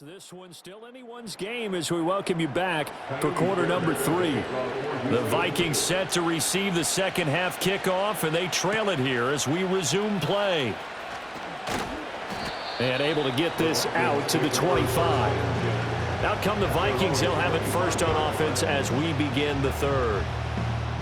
This one's still anyone's game as we welcome you back for quarter number 3. The Vikings set to receive the second half kickoff, and they trail it here as we resume play. And able to get this out to the 25. Out come the Vikings. They'll have it first on offense as we begin the third.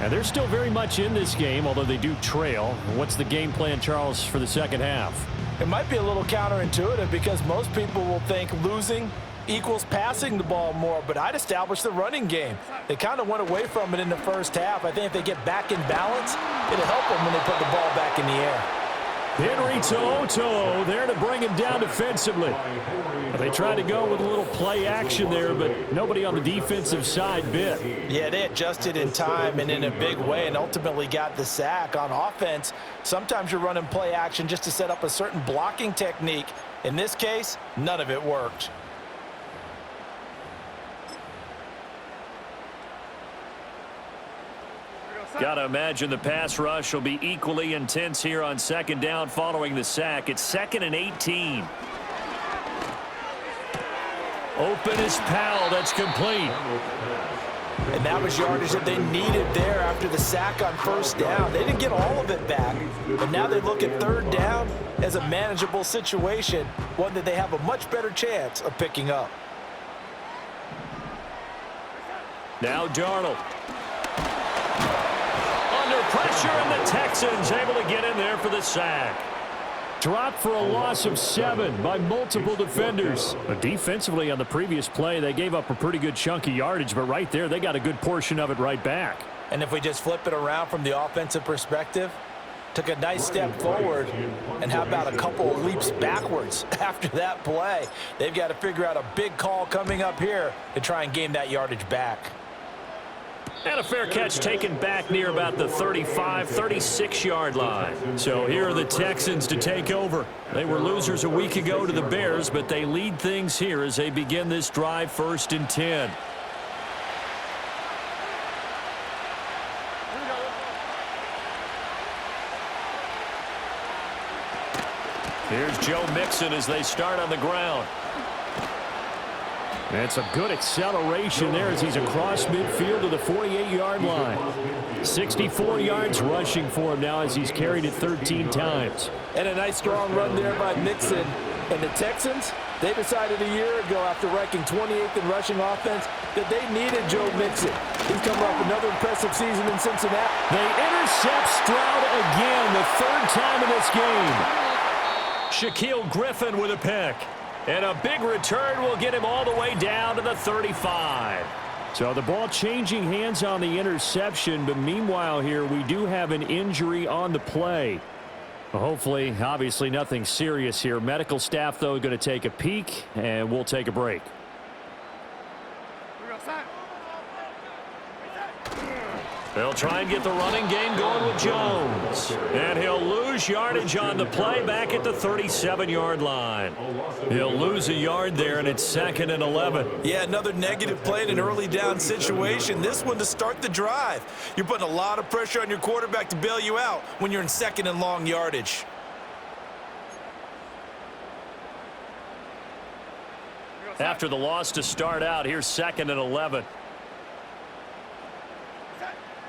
And they're still very much in this game, although they do trail. What's the game plan, Charles, for the second half? It might be a little counterintuitive because most people will think losing equals passing the ball more, but I'd establish the running game. They kind of went away from it in the first half. I think if they get back in balance, it'll help them when they put the ball back in the air. Henry To'oTo'o there to bring him down defensively. They tried to go with a little play action there, but nobody on the defensive side bit. Yeah, they adjusted in time and in a big way and ultimately got the sack. On offense, sometimes you're running play action just to set up a certain blocking technique. In this case, none of it worked. Got to imagine the pass rush will be equally intense here on second down following the sack. It's 2nd and 18. Open is Powell. That's complete. And that was yardage that they needed there after the sack on first down. They didn't get all of it back, but now they look at third down as a manageable situation, one that they have a much better chance of picking up. Now Darnold. Under pressure, and the Texans able to get in there for the sack. Dropped for a loss of 7 by multiple defenders. But defensively on the previous play, they gave up a pretty good chunk of yardage, but right there, they got a good portion of it right back. And if we just flip it around from the offensive perspective, took a nice step forward, and how about a couple of leaps backwards after that play? They've got to figure out a big call coming up here to try and gain that yardage back. And a fair catch taken back near about the 35, 36-yard line. So here are the Texans to take over. They were losers a week ago to the Bears, but they lead things here as they begin this drive 1st and 10. Here's Joe Mixon as they start on the ground. And some good acceleration there as he's across midfield to the 48-yard line. 64 yards rushing for him now as he's carried it 13 times. And a nice strong run there by Mixon. And the Texans, they decided a year ago after ranking 28th in rushing offense that they needed Joe Mixon. He's coming off another impressive season in Cincinnati. They intercept Stroud again, the 3rd time in this game. Shaquill Griffin with a pick. And a big return will get him all the way down to the 35. So the ball changing hands on the interception, but meanwhile here we do have an injury on the play. Hopefully, obviously nothing serious here. Medical staff, though, going to take a peek, and we'll take a break. They'll try and get the running game going with Jones. And he'll lose yardage on the play back at the 37-yard line. He'll lose a yard there, and it's 2nd and 11. Yeah, another negative play in an early down situation. This one to start the drive. You're putting a lot of pressure on your quarterback to bail you out when you're in 2nd and long yardage. After the loss to start out, here's 2nd and 11.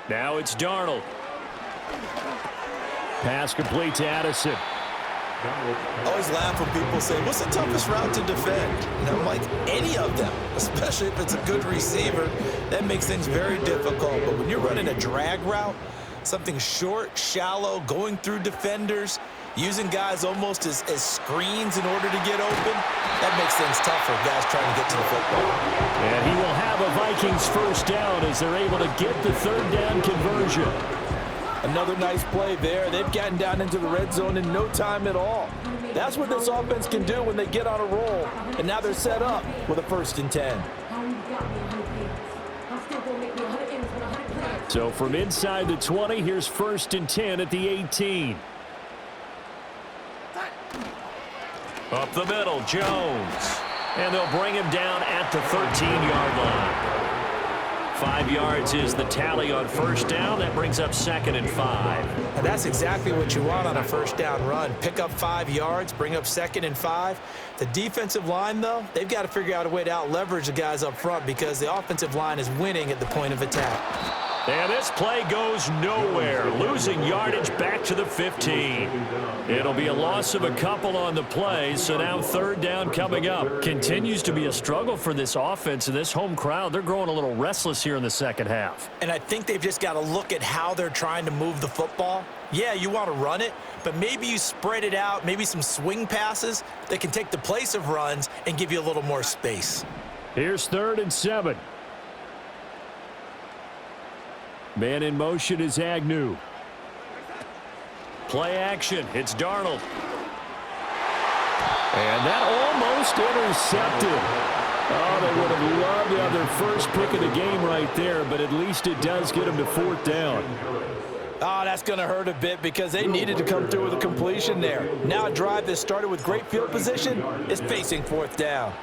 Now it's Darnold. Pass complete to Addison. I always laugh when people say, what's the toughest route to defend? And I'm like, any of them, especially if it's a good receiver. That makes things very difficult. But when you're running a drag route, something short, shallow, going through defenders, using guys almost as screens in order to get open, that makes things tough for guys trying to get to the football. And he will have a Vikings first down as they're able to get the 3rd down conversion. Another nice play there. They've gotten down into the red zone in no time at all. That's what this offense can do when they get on a roll. And now they're set up with a 1st and 10. So from inside the 20, here's 1st and 10 at the 18. Up the middle, Jones. And they'll bring him down at the 13-yard line. 5 yards is the tally on first down. That brings up 2nd and 5. And that's exactly what you want on a first down run. Pick up 5 yards, bring up 2nd and 5. The defensive line, though, they've got to figure out a way to out-leverage the guys up front because the offensive line is winning at the point of attack. And this play goes nowhere, losing yardage back to the 15. It'll be a loss of a couple on the play, so now 3rd down coming up. Continues to be a struggle for this offense and this home crowd. They're growing a little restless here in the second half. And I think they've just got to look at how they're trying to move the football. Yeah, you want to run it, but maybe you spread it out, maybe some swing passes that can take the place of runs and give you a little more space. Here's 3rd and 7. Man in motion is Agnew. Play action. It's Darnold. And that almost intercepted. Oh, they would have loved to have their first pick of the game right there, but at least it does get them to 4th down. Oh, that's going to hurt a bit because they needed to come through with a completion there. Now a drive that started with great field position is facing 4th down.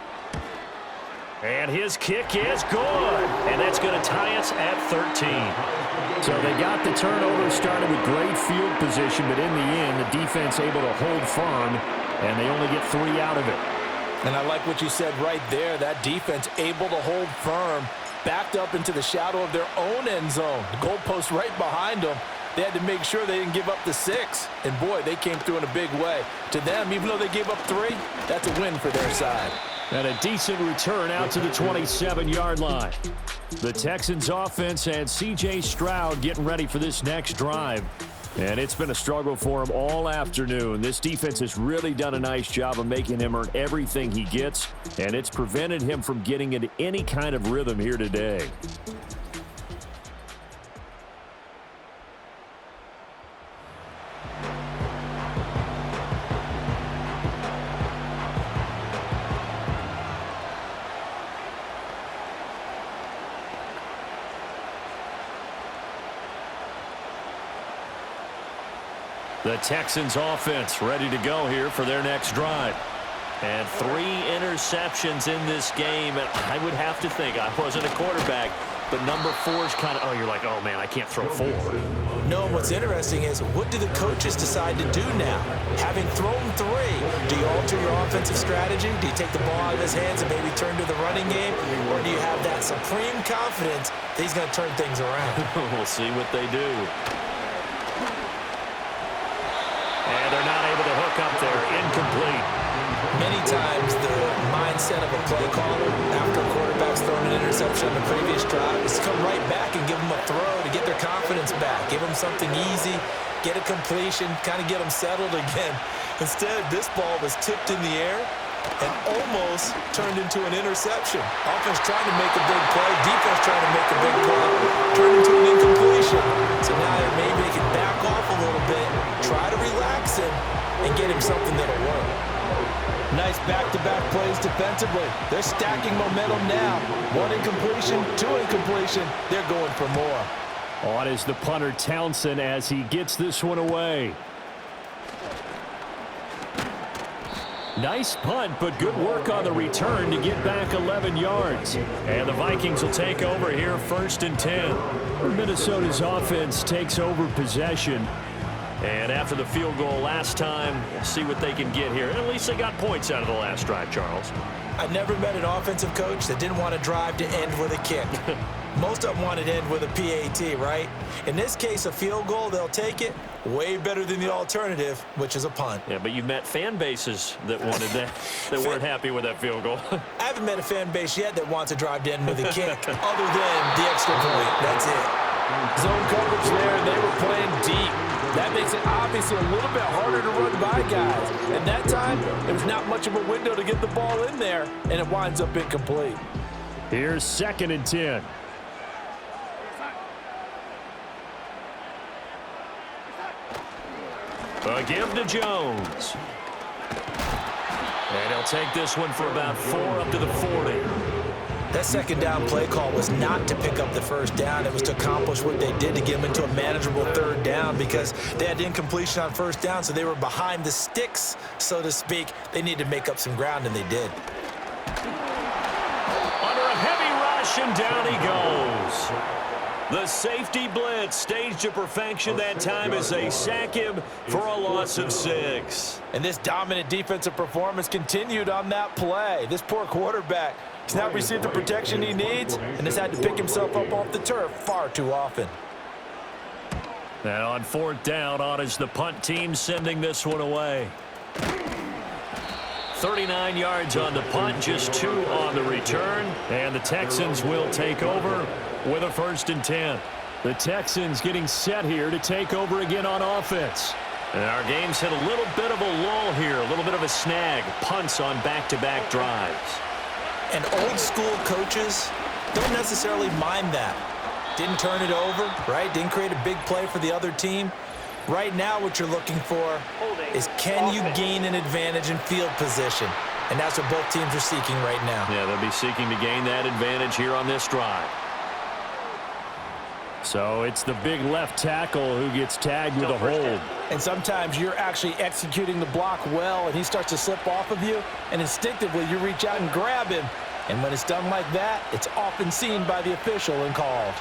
And his kick is good. And that's going to tie us at 13. So they got the turnover started with great field position, but in the end, the defense able to hold firm, and they only get 3 out of it. And I like what you said right there. That defense able to hold firm, backed up into the shadow of their own end zone. The goalpost right behind them. They had to make sure they didn't give up the 6. And, boy, they came through in a big way. To them, even though they gave up 3, that's a win for their side. And a decent return out to the 27-yard line. The Texans offense and C.J. Stroud getting ready for this next drive. And it's been a struggle for him all afternoon. This defense has really done a nice job of making him earn everything he gets, and it's prevented him from getting into any kind of rhythm here today. The Texans offense ready to go here for their next drive. And 3 interceptions in this game. And I would have to think, I wasn't a quarterback, but number 4 is kind of, oh, you're like, oh, man, I can't throw 4. No, what's interesting is what do the coaches decide to do now? Having thrown 3, do you alter your offensive strategy? Do you take the ball out of his hands and maybe turn to the running game? Or do you have that supreme confidence that he's going to turn things around? We'll see what they do. And they're not able to hook up there. Incomplete. Many times the mindset of a play caller after a quarterback's thrown an interception on the previous drive is to come right back and give them a throw to get their confidence back. Give them something easy, get a completion, kind of get them settled again. Instead, this ball was tipped in the air and almost turned into an interception. Offense trying to make a big play, defense trying to make a big play, turned into an incompletion. So now maybe they can back off a little bit, try to relax him, and get him something that'll work. Nice back-to-back plays defensively. They're stacking momentum now. 1 incompletion, 2 incompletion. They're going for more. On is the punter Townsend as he gets this one away. Nice punt, but good work on the return to get back 11 yards. And the Vikings will take over here, 1st and 10. Minnesota's offense takes over possession. And after the field goal last time, we'll see what they can get here. At least they got points out of the last drive, Charles. I've never met an offensive coach that didn't want to drive to end with a kick. Most of them wanted to end with a PAT, right? In this case, a field goal, they'll take it. Way better than the alternative, which is a punt. Yeah, but you've met fan bases that wanted that, that weren't happy with that field goal. I haven't met a fan base yet that wants to drive to end with a kick, other than the extra point. That's it. Zone coverage there, and they were playing deep. That makes it obviously a little bit harder to run by guys. And that time, there was not much of a window to get the ball in there, and it winds up incomplete. Here's 2nd and 10. A give to Jones. And he'll take this one for about 4 up to the 40. That 2nd down play call was not to pick up the 1st down. It was to accomplish what they did to get them into a manageable 3rd down because they had incompletion on 1st down, so they were behind the sticks, so to speak. They needed to make up some ground, and they did. Under a heavy rush, rush, and down he goes. The safety blitz staged to perfection that time as they sack him for a loss of 6. And this dominant defensive performance continued on that play. This poor quarterback has not received the protection he needs and has had to pick himself up off the turf far too often. And on 4th down, on is the punt team sending this one away. 39 yards on the punt, just 2 on the return. And the Texans will take over with a 1st and 10. The Texans getting set here to take over again on offense. And our game's hit a little bit of a lull here, a little bit of a snag. Punts on back-to-back drives. And old school coaches don't necessarily mind that. Didn't turn it over, right? Didn't create a big play for the other team. Right now what you're looking for is can you gain an advantage in field position? And that's what both teams are seeking right now. Yeah, they'll be seeking to gain that advantage here on this drive. So it's the big left tackle who gets tagged with a hold. And sometimes you're actually executing the block well and he starts to slip off of you, and instinctively you reach out and grab him. And when it's done like that, it's often seen by the official and called.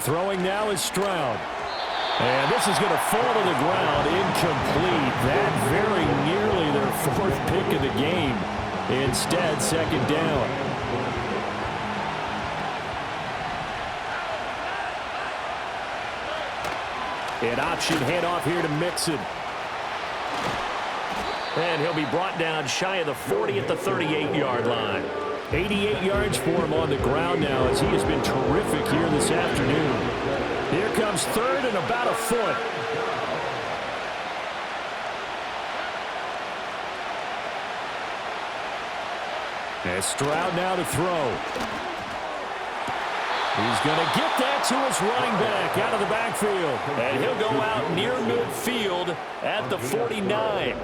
Throwing now is Stroud. And this is going to fall to the ground, incomplete. That very nearly their 4th pick of the game. Instead, 2nd down. An option handoff here to Mixon. And he'll be brought down shy of the 40 at the 38-yard line. 88 yards for him on the ground now as he has been terrific here this afternoon. Here comes 3rd and about a foot. And Stroud now to throw. He's going to get that to his running back out of the backfield. And he'll go out near midfield at the 49.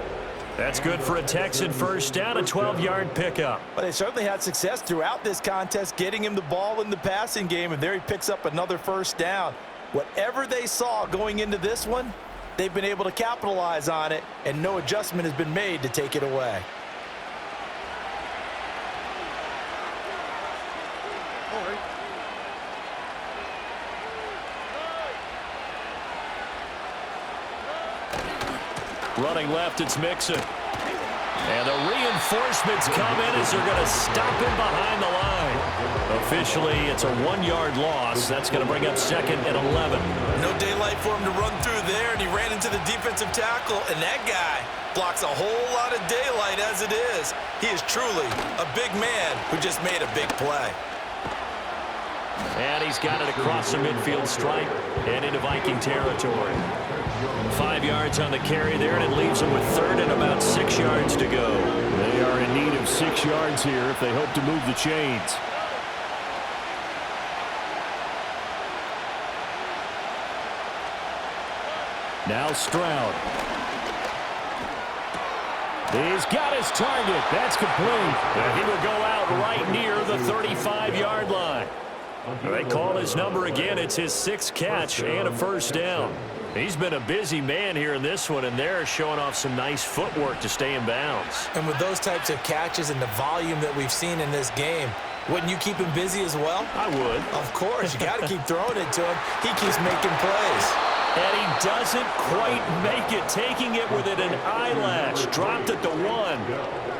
That's good for a Texan 1st down, a 12-yard pickup. But they certainly had success throughout this contest, getting him the ball in the passing game, and there he picks up another 1st down. Whatever they saw going into this one, they've been able to capitalize on it, and no adjustment has been made to take it away. Running left, it's Mixon. And the reinforcements come in as they're going to stop him behind the line. Officially, it's a 1-yard loss. That's going to bring up 2nd and 11. No daylight for him to run through there, and he ran into the defensive tackle, and that guy blocks a whole lot of daylight as it is. He is truly a big man who just made a big play. And he's got it across the midfield stripe and into Viking territory. 5 yards on the carry there, and it leaves them with 3rd and about 6 yards to go. They are in need of 6 yards here if they hope to move the chains. Now Stroud. He's got his target. That's complete. And he will go out right near the 35-yard line. They call his number again. It's his 6th catch and a 1st down. He's been a busy man here in this one, and they're showing off some nice footwork to stay in bounds. And with those types of catches and the volume that we've seen in this game, wouldn't you keep him busy as well? I would. Of course. You got to keep throwing it to him. He keeps making plays. And he doesn't quite make it, taking it within an eyelash. Dropped at the 1.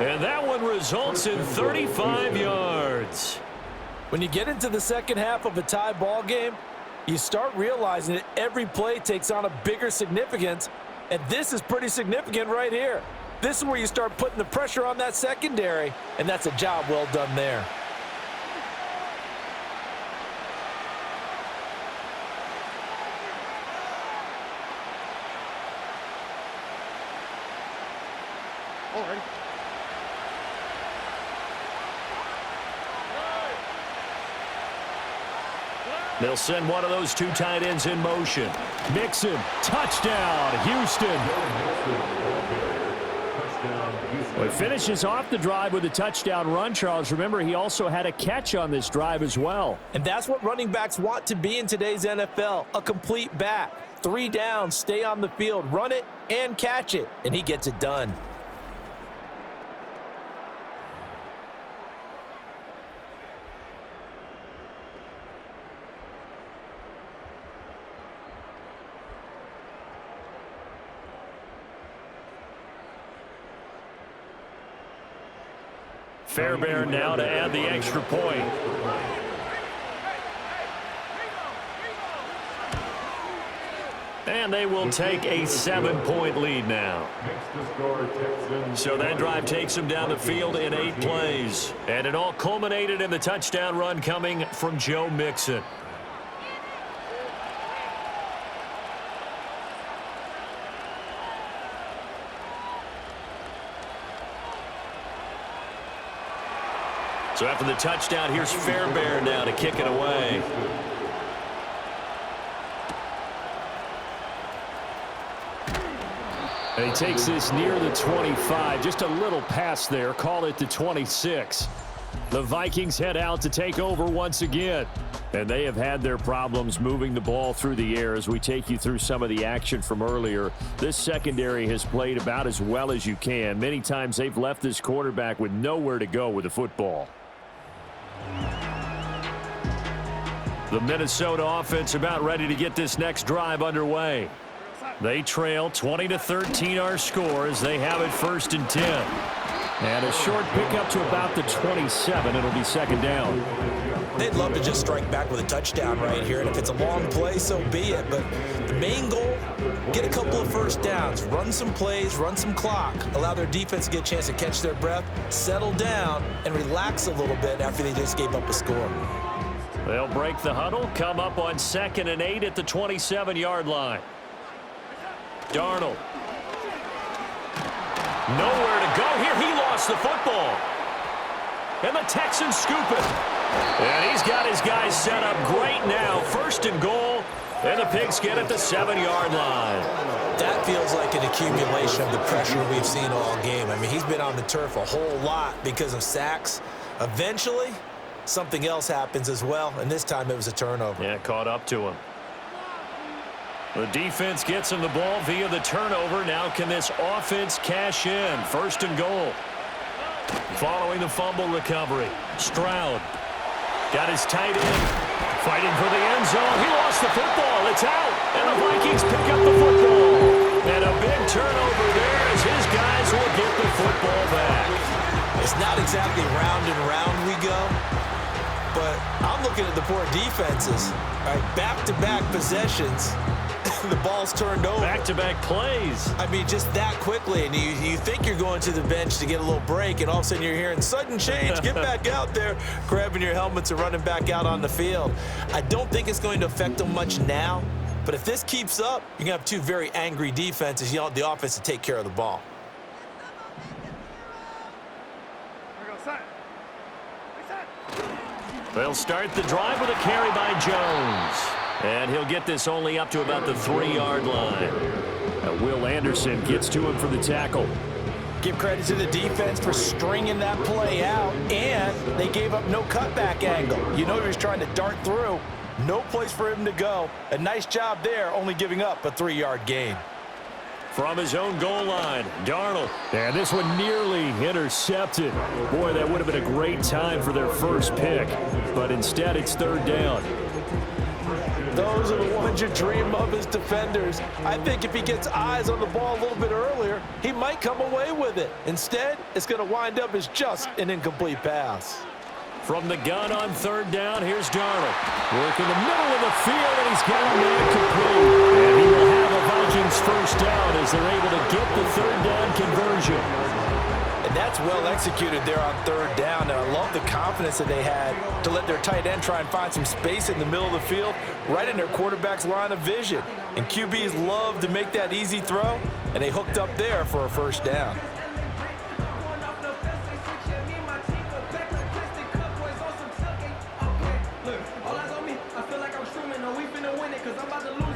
And that one results in 35 yards. When you get into the second half of a tie ball game, you start realizing that every play takes on a bigger significance, and this is pretty significant right here. This is where you start putting the pressure on that secondary, and that's a job well done there. All right. They'll send one of those 2 tight ends in motion. Mixon, touchdown, Houston. Well, he finishes off the drive with a touchdown run, Charles. Remember, he also had a catch on this drive as well. And that's what running backs want to be in today's NFL, a complete back. 3 downs, stay on the field, run it and catch it, and he gets it done. Fairbairn now to add the extra point. And they will take a 7-point lead now. So that drive takes them down the field in 8 plays. And it all culminated in the touchdown run coming from Joe Mixon. So after the touchdown, here's Fairbairn now to kick it away. And he takes this near the 25, just a little past there, call it the 26. The Vikings head out to take over once again. And they have had their problems moving the ball through the air as we take you through some of the action from earlier. This secondary has played about as well as you can. Many times they've left this quarterback with nowhere to go with the football. The Minnesota offense about ready to get this next drive underway. They trail 20-13 our score as they have it 1st and 10. And a short pickup to about the 27. It'll be 2nd down. They'd love to just strike back with a touchdown right here, and if it's a long play, so be it. But the main goal, get a couple of 1st downs, run some plays, run some clock, allow their defense to get a chance to catch their breath, settle down, and relax a little bit after they just gave up a score. They'll break the huddle, come up on 2nd and 8 at the 27-yard line. Darnold. Nowhere to go here. He lost the football. And the Texans scoop it. And he's got his guys set up great now. 1st and goal. And the Pigskin at the 7-yard line. That feels like an accumulation of the pressure we've seen all game. I mean, he's been on the turf a whole lot because of sacks. Eventually, something else happens as well. And this time it was a turnover. Yeah, caught up to him. The defense gets him the ball via the turnover. Now can this offense cash in? 1st and goal. Following the fumble recovery. Stroud got his tight end fighting for the end zone. He lost the football. It's out. And the Vikings pick up the football. And a big turnover there as his guys will get the football back. It's not exactly round and round we go, but I'm looking at the poor defenses. All right, back-to-back possessions. The ball's turned over. Back-to-back plays. I mean, just that quickly. And you think you're going to the bench to get a little break, and all of a sudden you're hearing sudden change. Get back out there, grabbing your helmets and running back out on the field. I don't think it's going to affect them much now, but if this keeps up, you're going to have 2 very angry defenses. You want the offense to take care of the ball. They'll start the drive with a carry by Jones. And he'll get this only up to about the 3-yard line. Will Anderson gets to him for the tackle. Give credit to the defense for stringing that play out, and they gave up no cutback angle. You know he was trying to dart through. No place for him to go. A nice job there, only giving up a 3-yard gain. From his own goal line, Darnold. And this one nearly intercepted. Boy, that would have been a great time for their first pick. But instead, it's 3rd down. Those are the ones you dream of as defenders. I think if he gets eyes on the ball a little bit earlier, he might come away with it. Instead, it's going to wind up as just an incomplete pass. From the gun on 3rd down, here's Darnold. Working the middle of the field, and he's got a man complete. And he will have a Vikings 1st down as they're able to get the 3rd down conversion. And that's well executed there on 3rd down. And I love the confidence that they had to let their tight end try and find some space in the middle of the field, right in their quarterback's line of vision. And QBs love to make that easy throw, and they hooked up there for a 1st down.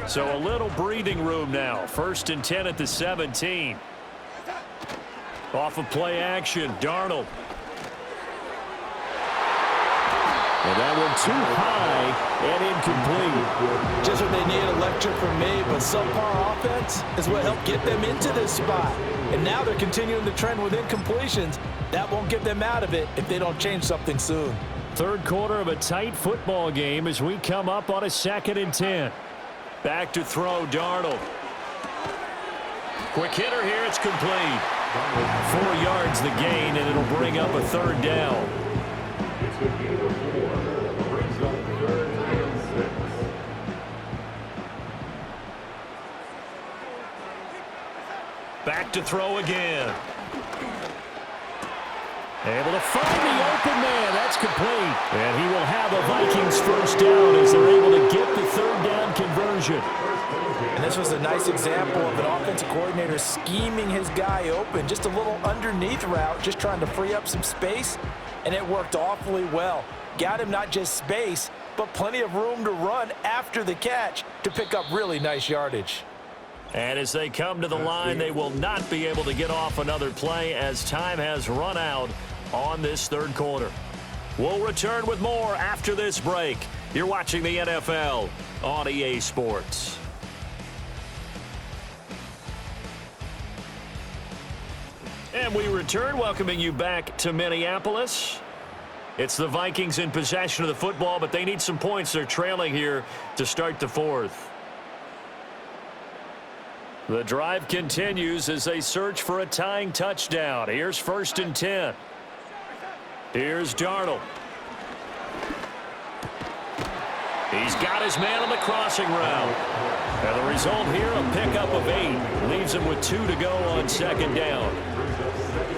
So a little breathing room now. 1st and 10 at the 17. Off of play action, Darnold. And that one too high and incomplete. Just what they need, a lecture from me, but subpar offense is what helped get them into this spot. And now they're continuing the trend with incompletions. That won't get them out of it if they don't change something soon. 3rd quarter of a tight football game as we come up on a 2nd and 10. Back to throw, Darnold. Quick hitter here, it's complete. 4 yards the gain, and it'll bring up a third down. Back to throw again. Able to find the open man. That's complete. And he will have a Vikings first down as they're able to get the third down conversion. And this was a nice example of an offensive coordinator scheming his guy open. Just a little underneath route, just trying to free up some space, and it worked awfully well. Got him not just space, but plenty of room to run after the catch to pick up really nice yardage. And as they come to the line, they will not be able to get off another play as time has run out on this third quarter. We'll return with more after this break. You're watching the NFL on EA Sports. And we return, welcoming you back to Minneapolis. It's the Vikings in possession of the football, but they need some points. They're trailing here to start the fourth. The drive continues as they search for a tying touchdown. Here's 1st and 10. Here's Darnold. He's got his man on the crossing route. And the result here, a pickup of 8. Leaves him with 2 to go on 2nd down.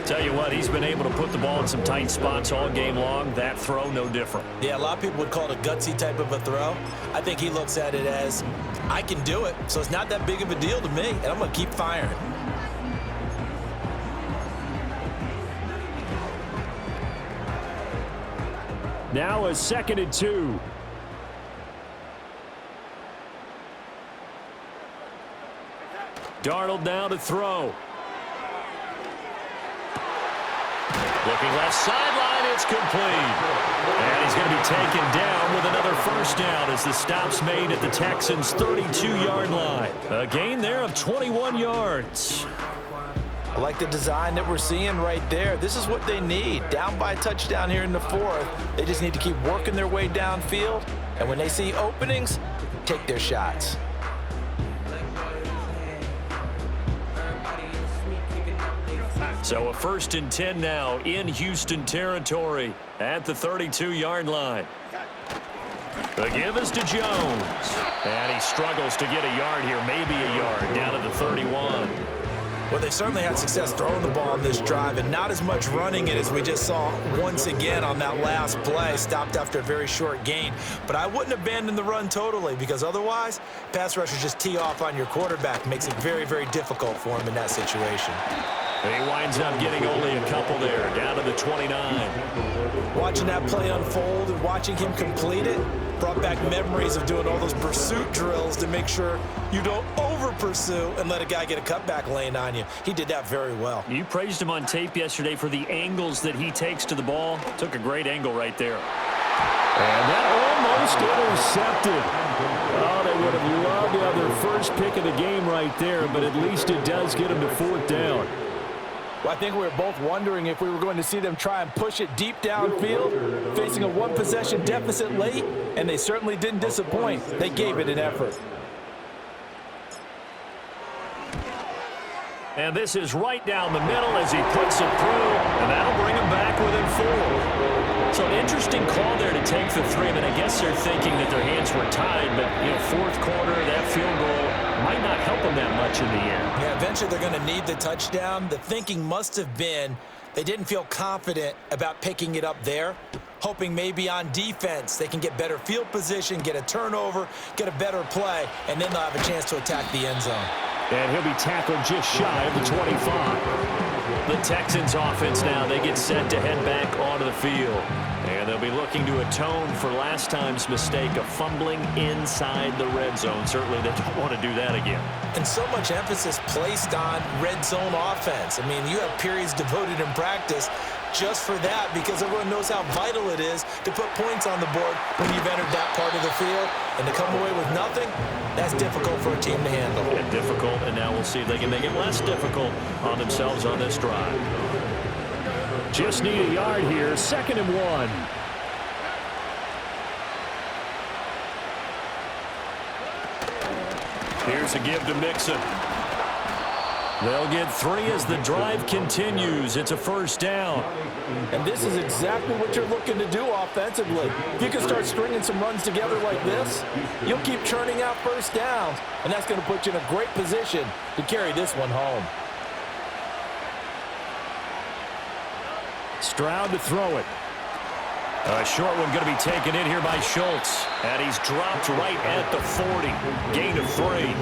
Tell you what, he's been able to put the ball in some tight spots all game long. That throw, no different. Yeah, a lot of people would call it a gutsy type of a throw. I think he looks at it as, I can do it, so it's not that big of a deal to me, and I'm going to keep firing. Now a 2nd and 2. Darnold now to throw. Looking left sideline, it's complete. And he's going to be taken down with another first down as the stop's made at the Texans' 32-yard line. A gain there of 21 yards. I like the design that we're seeing right there. This is what they need. Down by a touchdown here in the fourth. They just need to keep working their way downfield. And when they see openings, take their shots. So a 1st and 10 now in Houston territory at the 32-yard line. The give is to Jones. And he struggles to get a yard here, maybe a yard, down to the 31. Well, they certainly had success throwing the ball on this drive and not as much running it as we just saw once again on that last play, stopped after a very short gain. But I wouldn't abandon the run totally because otherwise, pass rushers just tee off on your quarterback. Makes it very, very difficult for him in that situation. He winds up getting only a couple there, down to the 29. Watching that play unfold and watching him complete it brought back memories of doing all those pursuit drills to make sure you don't over-pursue and let a guy get a cutback lane on you. He did that very well. You praised him on tape yesterday for the angles that he takes to the ball. Took a great angle right there. And that almost intercepted. Oh, they would have loved to have their first pick of the game right there, but at least it does get them to 4th down. Well, I think we were both wondering if we were going to see them try and push it deep downfield, facing a one-possession deficit late, and they certainly didn't disappoint. They gave it an effort. And this is right down the middle as he puts it through, and that'll bring him back within 4. So an interesting call there to take the 3. I mean, I guess they're thinking that their hands were tied, but, you know, 4th quarter, that field goal might not help them that much in the end. Yeah, eventually they're going to need the touchdown. The thinking must have been they didn't feel confident about picking it up there, hoping maybe on defense they can get better field position, get a turnover, get a better play, and then they'll have a chance to attack the end zone. And he'll be tackled just shy of the 25. The Texans offense now, they get set to head back onto the field. And they'll be looking to atone for last time's mistake of fumbling inside the red zone. Certainly they don't want to do that again. And so much emphasis placed on red zone offense. I mean, you have periods devoted in practice just for that because everyone knows how vital it is to put points on the board when you've entered that part of the field. And to come away with nothing, that's difficult for a team to handle. And difficult, and now we'll see if they can make it less difficult on themselves on this drive. Just need a yard here, 2nd and 1. Here's a give to Mixon. They'll get 3 as the drive continues. It's a first down. And this is exactly what you're looking to do offensively. If you can start stringing some runs together like this, you'll keep churning out first downs, and that's going to put you in a great position to carry this one home. Stroud to throw it. A short one going to be taken in here by Schultz. And he's dropped right at the 40. Gain of 3.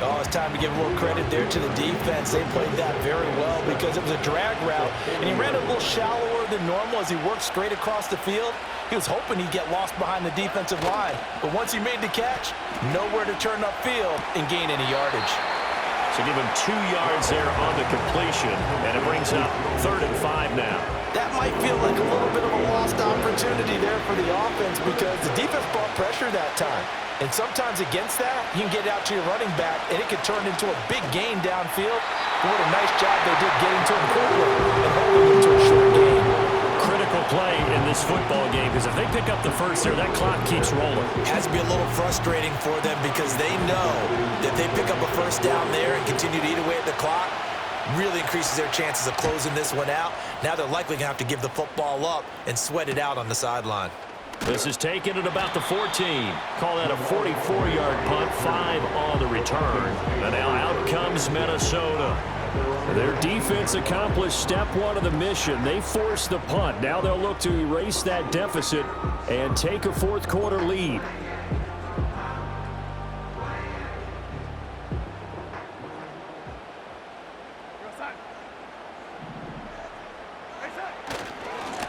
Oh, it's time to give a little credit there to the defense. They played that very well because it was a drag route, and he ran a little shallower than normal as he worked straight across the field. He was hoping he'd get lost behind the defensive line, but once he made the catch, nowhere to turn upfield and gain any yardage. So give him 2 yards there on the completion, and it brings up 3rd and 5 now. That might feel like a little bit of a lost opportunity there for the offense because the defense brought pressure that time. And sometimes against that, you can get out to your running back, and it could turn into a big gain downfield. But what a nice job they did getting to him quickly and holding him to a short gain. Critical play in this football game because if they pick up the first there, that clock keeps rolling. It has to be a little frustrating for them because they know that they pick up a first down there and continue to eat away at the clock, really increases their chances of closing this one out. Now they're likely going to have to give the football up and sweat it out on the sideline. This is taken at about the 14. Call that a 44-yard punt, 5 on the return. And now out comes Minnesota. Their defense accomplished step 1 of the mission. They forced the punt. Now they'll look to erase that deficit and take a 4th quarter lead.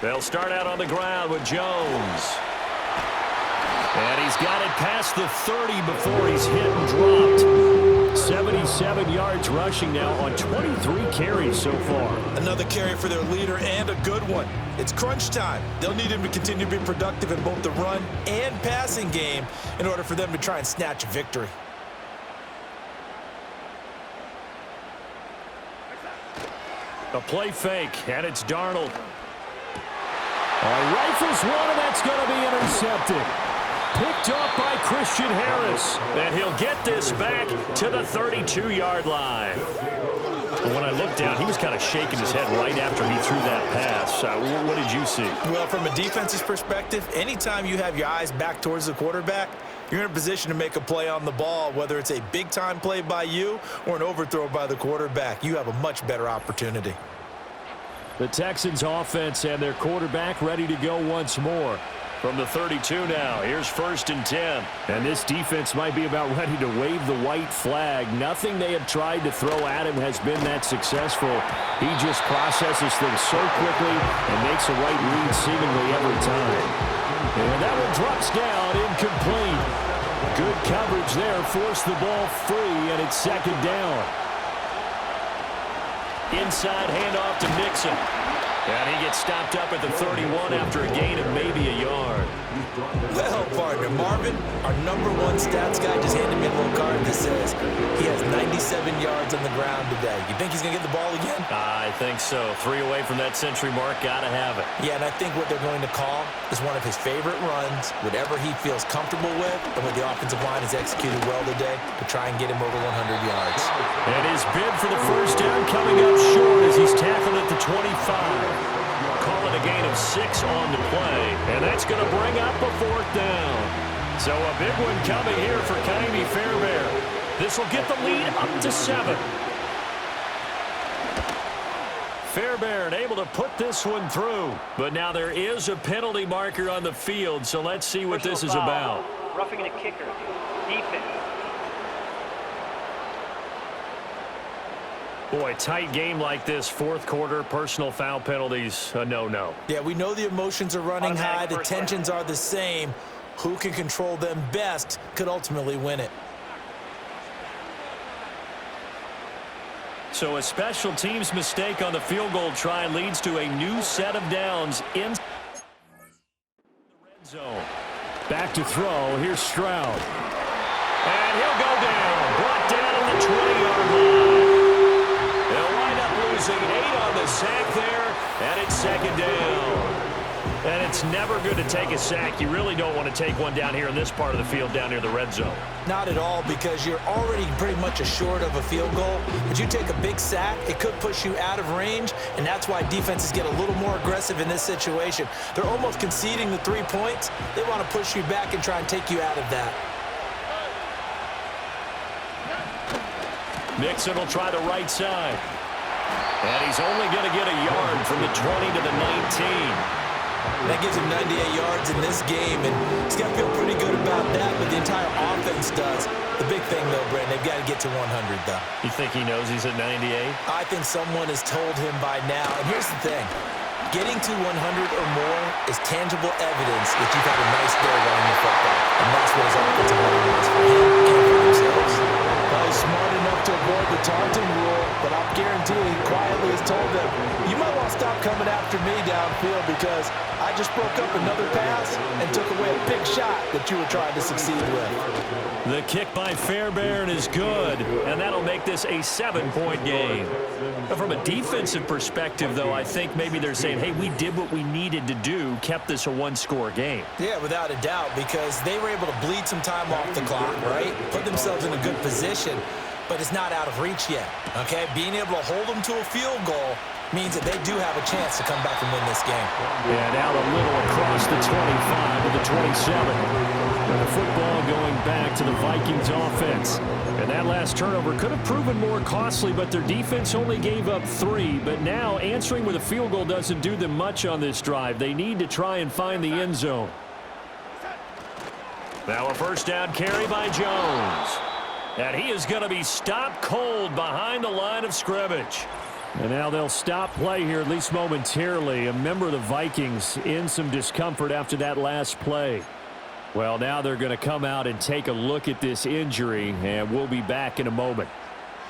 They'll start out on the ground with Jones. And he's got it past the 30 before he's hit and dropped. 77 yards rushing now on 23 carries so far. Another carry for their leader and a good one. It's crunch time. They'll need him to continue to be productive in both the run and passing game in order for them to try and snatch a victory. A play fake, and it's Darnold. Rifles one, and that's going to be intercepted. Picked up by Christian Harris. And he'll get this back to the 32-yard line. When I looked down, he was kind of shaking his head right after he threw that pass. What did you see? Well, from a defense's perspective, anytime you have your eyes back towards the quarterback, you're in a position to make a play on the ball, whether it's a big-time play by you or an overthrow by the quarterback. You have a much better opportunity. The Texans offense and their quarterback ready to go once more. From the 32 now, here's 1st and 10. And this defense might be about ready to wave the white flag. Nothing they have tried to throw at him has been that successful. He just processes things so quickly and makes a right read seemingly every time. And that one drops down, incomplete. Good coverage there, forced the ball free, and it's 2nd down. Inside handoff to Nixon. And he gets stopped up at the 31 after a gain of maybe a yard. Well, partner, Marvin, our #1 stats guy just handed me a little card that says he has 97 yards on the ground today. You think he's going to get the ball again? I think so. 3 away from that century mark. Got to have it. Yeah, and I think what they're going to call is one of his favorite runs, whatever he feels comfortable with, and what the offensive line has executed well today to try and get him over 100 yards. And his bid for the first down coming up short as he's tackled at the 25. Call it a gain of 6 on the play, and that's going to bring up a 4th down. So a big one coming here for Ka'imi Fairbairn. This will get the lead up to 7. Fairbairn able to put this one through, but now there is a penalty marker on the field, so let's see what this is about. Roughing a kicker. Defense. Boy, tight game like this, 4th quarter, personal foul penalties, a no-no. Yeah, we know the emotions are running high, the tensions are the same. Who can control them best could ultimately win it. So a special teams mistake on the field goal try leads to a new set of downs in the red zone. Back to throw, here's Stroud. And he'll go down, brought down at the 20-yard line. They'll wind up losing 8 on the sack there, and it's 2nd down. And it's never good to take a sack. You really don't want to take one down here in this part of the field down near the red zone. Not at all, because you're already pretty much assured of a field goal. But you take a big sack, it could push you out of range, and that's why defenses get a little more aggressive in this situation. They're almost conceding the 3 points. They want to push you back and try and take you out of that. Mixon will try the right side. And he's only going to get a yard from the 20 to the 19. That gives him 98 yards in this game, and he's got to feel pretty good about that, but the entire offense does. The big thing, though, Brent, they've got to get to 100, though. You think he knows he's at 98? I think someone has told him by now. And here's the thing. Getting to 100 or more is tangible evidence that you've had a nice day running the football. And that's what his offensive line is for him and for themselves. Well, he's smart enough to avoid the taunting rule, but I'm guaranteeing he quietly has told them, you might want to stop coming after me downfield because I just broke up another pass and took away a big shot that you were trying to succeed with. The kick by Fairbairn is good, and that'll make this a 7-point game. From a defensive perspective, though, I think maybe they're saying, hey, we did what we needed to do, kept this a one-score game. Yeah, without a doubt, because they were able to bleed some time off the clock, right? Put themselves in a good position, but it's not out of reach yet, okay? Being able to hold them to a field goal means that they do have a chance to come back and win this game. Yeah, now a little across the 25 to the 27. And the football going back to the Vikings offense. And that last turnover could have proven more costly, but their defense only gave up 3. But now answering with a field goal doesn't do them much on this drive. They need to try and find the end zone. Now a first down carry by Jones. And he is going to be stopped cold behind the line of scrimmage. And now they'll stop play here, at least momentarily. A member of the Vikings in some discomfort after that last play. Well, now they're going to come out and take a look at this injury, and we'll be back in a moment.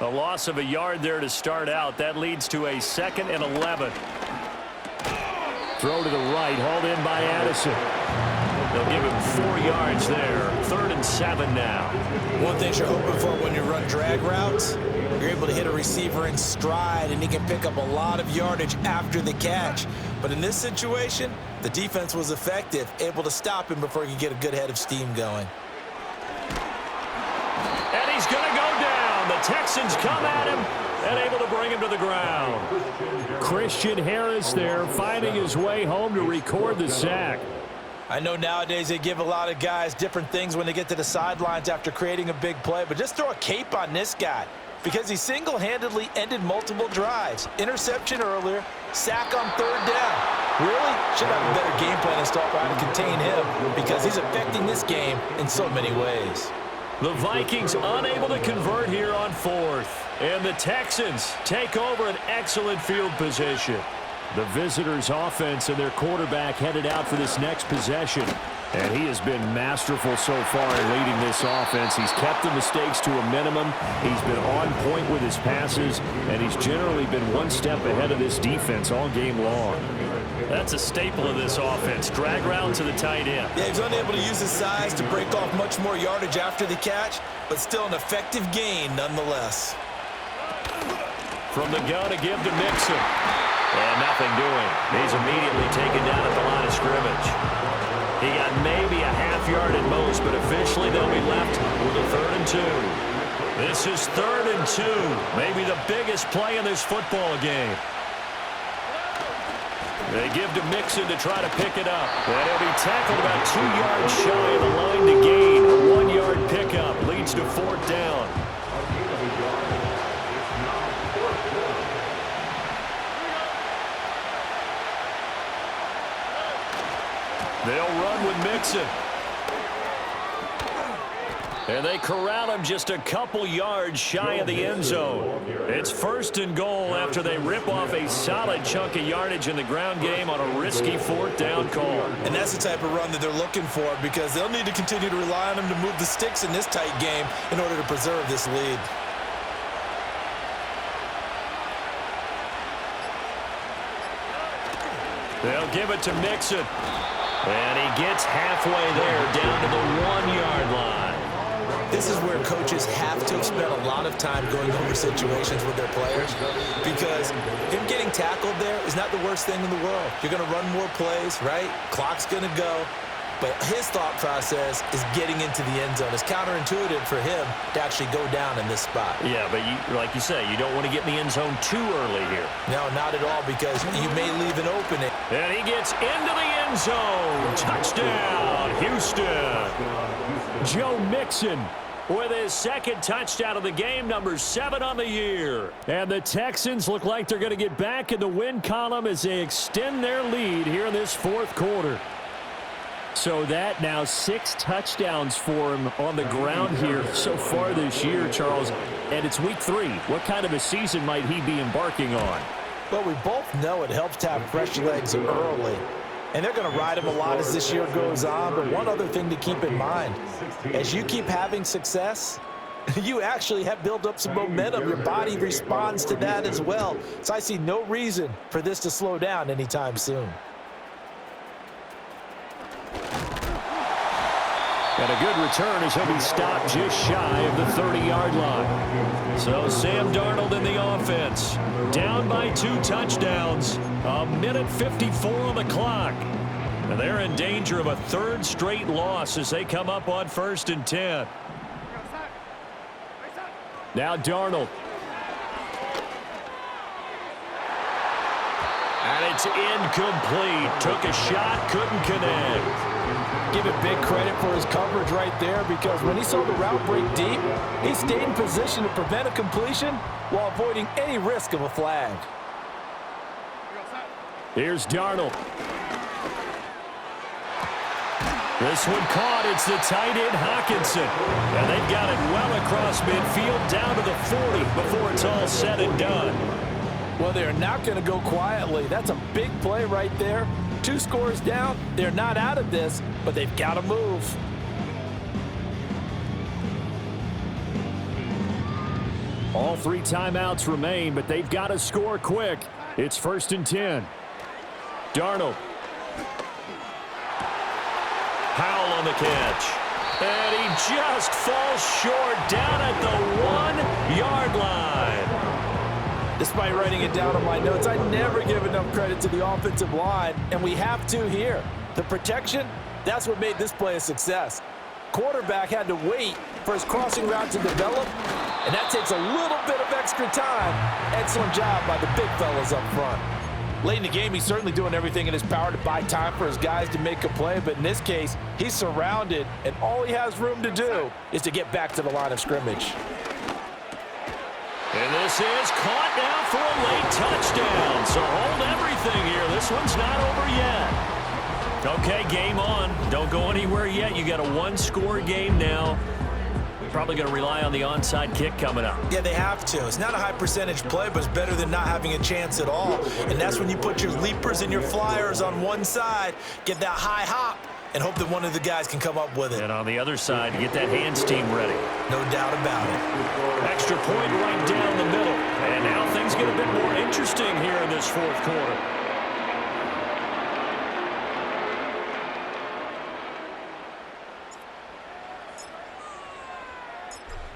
A loss of a yard there to start out. That leads to a 2nd and 11. Throw to the right, hauled in by Addison. They'll give him 4 yards there. 3rd and 7 now. One thing you're hoping for when you run drag routes, you're able to hit a receiver in stride, and he can pick up a lot of yardage after the catch. But in this situation, the defense was effective, able to stop him before he could get a good head of steam going. And he's going to go down. The Texans come at him and able to bring him to the ground. Christian Harris there finding his way home to record the sack. I know nowadays they give a lot of guys different things when they get to the sidelines after creating a big play, but just throw a cape on this guy because he single-handedly ended multiple drives. Interception earlier, sack on 3rd down. Really? Should have a better game plan installed trying to contain him because he's affecting this game in so many ways. The Vikings unable to convert here on 4th. And the Texans take over an excellent field position. The visitors' offense and their quarterback headed out for this next possession. And he has been masterful so far in leading this offense. He's kept the mistakes to a minimum. He's been on point with his passes, and he's generally been one step ahead of this defense all game long. That's a staple of this offense. Drag route to the tight end. Yeah, he's unable to use his size to break off much more yardage after the catch, but still an effective gain nonetheless. From the gun to give to Mixon. And nothing doing. He's immediately taken down at the line of scrimmage. He got maybe a half yard at most, but officially they'll be left with a 3rd and 2. This is 3rd and 2. Maybe the biggest play in this football game. They give to Mixon to try to pick it up. And he'll be tackled about 2 yards shy of the line to gain. A 1-yard pickup leads to 4th down. They'll run with Mixon. And they corral him just a couple yards shy of the end zone. It's 1st and goal after they rip off a solid chunk of yardage in the ground game on a risky 4th down call. And that's the type of run that they're looking for because they'll need to continue to rely on him to move the sticks in this tight game in order to preserve this lead. They'll give it to Mixon. And he gets halfway there, down to the 1-yard line. This is where coaches have to have spent a lot of time going over situations with their players, because him getting tackled there is not the worst thing in the world. You're going to run more plays, right? Clock's going to go. But his thought process is getting into the end zone. It's counterintuitive for him to actually go down in this spot. Yeah, but like you say, you don't want to get in the end zone too early here. No, not at all, because you may leave an opening. And he gets into the end zone. Touchdown, Houston. Joe Mixon with his second touchdown of the game, number 7 on the year. And the Texans look like they're going to get back in the win column as they extend their lead here in this fourth quarter. So that now 6 touchdowns for him on the ground here so far this year, Charles. And it's week 3. What kind of a season might he be embarking on? Well, we both know it helps to have fresh legs early. And they're going to ride him a lot as this year goes on. But one other thing to keep in mind, as you keep having success, you actually have built up some momentum. Your body responds to that as well. So I see no reason for this to slow down anytime soon. And a good return as he'll be stopped just shy of the 30-yard line. So Sam Darnold in the offense. Down by 2 touchdowns. 1:54 on the clock. And they're in danger of a 3rd straight loss as they come up on 1st and 10. Now Darnold. And it's incomplete. Took a shot, couldn't connect. Give it big credit for his coverage right there, because when he saw the route break deep, he stayed in position to prevent a completion while avoiding any risk of a flag. Here's Darnold. This one caught. It's the tight end, Hockenson. And they've got it well across midfield down to the 40 before it's all said and done. Well, they're not going to go quietly. That's a big play right there. 2 scores down. They're not out of this, but they've got to move. All 3 timeouts remain, but they've got to score quick. It's 1st and 10. Darnold. Powell on the catch. And he just falls short down at the 1-yard line. Despite writing it down on my notes, I never give enough credit to the offensive line, and we have to here. The protection, that's what made this play a success. Quarterback had to wait for his crossing route to develop, and that takes a little bit of extra time. Excellent job by the big fellas up front. Late in the game, he's certainly doing everything in his power to buy time for his guys to make a play, but in this case, he's surrounded, and all he has room to do is to get back to the line of scrimmage. And this is caught now for a late touchdown. So hold everything here. This one's not over yet. Okay, game on. Don't go anywhere yet. You got a 1-score game now. Probably going to rely on the onside kick coming up. Yeah, they have to. It's not a high percentage play, but it's better than not having a chance at all. And that's when you put your leapers and your flyers on one side, get that high hop, and hope that one of the guys can come up with it. And on the other side, get that hands team ready. No doubt about it. Extra point right down the middle. And now things get a bit more interesting here in this fourth quarter.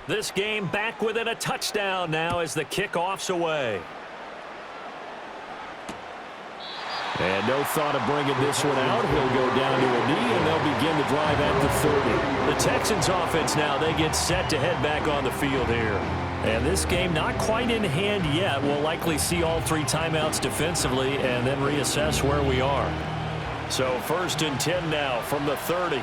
This game back within a touchdown now as the kickoff's away. And no thought of bringing this one out. He'll go down to a knee, and they'll begin the drive at the 30. The Texans offense now, they get set to head back on the field here. And this game not quite in hand yet. We'll likely see all 3 timeouts defensively and then reassess where we are. So 1st and 10 now from the 30.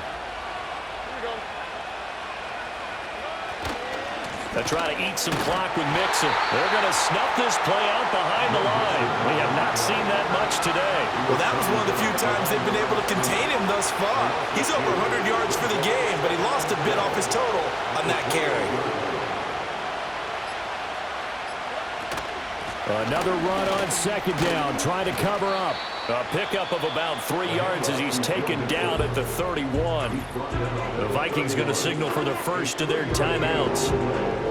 They try to eat some clock with Mixon. They're going to snuff this play out behind the line. We have not seen that much today. Well, that was one of the few times they've been able to contain him thus far. He's over 100 yards for the game, but he lost a bit off his total on that carry. Another run on 2nd down, trying to cover up. A pickup of about 3 yards as he's taken down at the 31. The Vikings going to signal for the first of their timeouts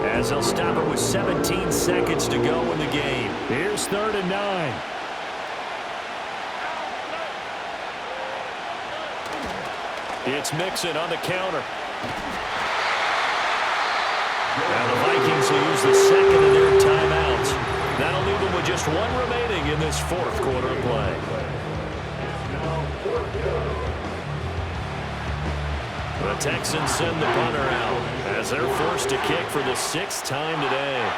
as they'll stop it with 17 seconds to go in the game. Here's 3rd and 9. It's Mixon on the counter. Vikings will use the second of their timeouts. That'll leave them with just one remaining in this fourth quarter of play. The Texans send the punter out as they're forced to kick for the sixth time today.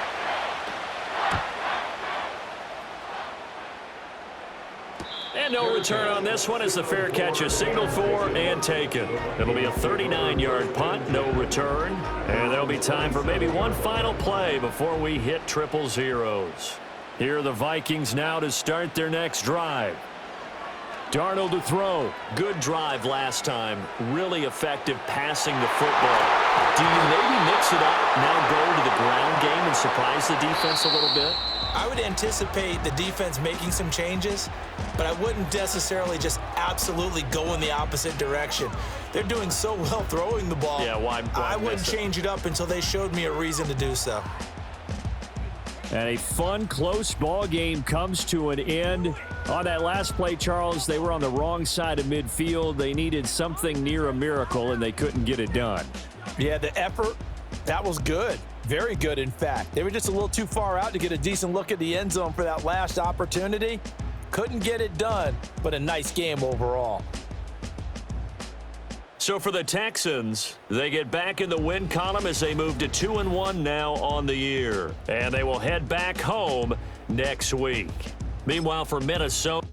And no return on this one as the fair catch is signaled for and taken. It'll be a 39-yard punt, no return. And there'll be time for maybe one final play before we hit triple zeros. Here are the Vikings now to start their next drive. Darnold to throw. Good drive last time. Really effective passing the football. Do you maybe mix it up, now go to the ground game and surprise the defense a little bit? I would anticipate the defense making some changes, but I wouldn't necessarily just absolutely go in the opposite direction. They're doing so well throwing the ball. Yeah, why I wouldn't change it up until they showed me a reason to do so. And a fun, close ball game comes to an end. On that last play, Charles, they were on the wrong side of midfield. They needed something near a miracle, and they couldn't get it done. Yeah, the effort, that was good. Very good, in fact. They were just a little too far out to get a decent look at the end zone for that last opportunity. Couldn't get it done, but a nice game overall. So for the Texans, they get back in the win column as they move to 2-1 now on the year. And they will head back home next week. Meanwhile, for Minnesota...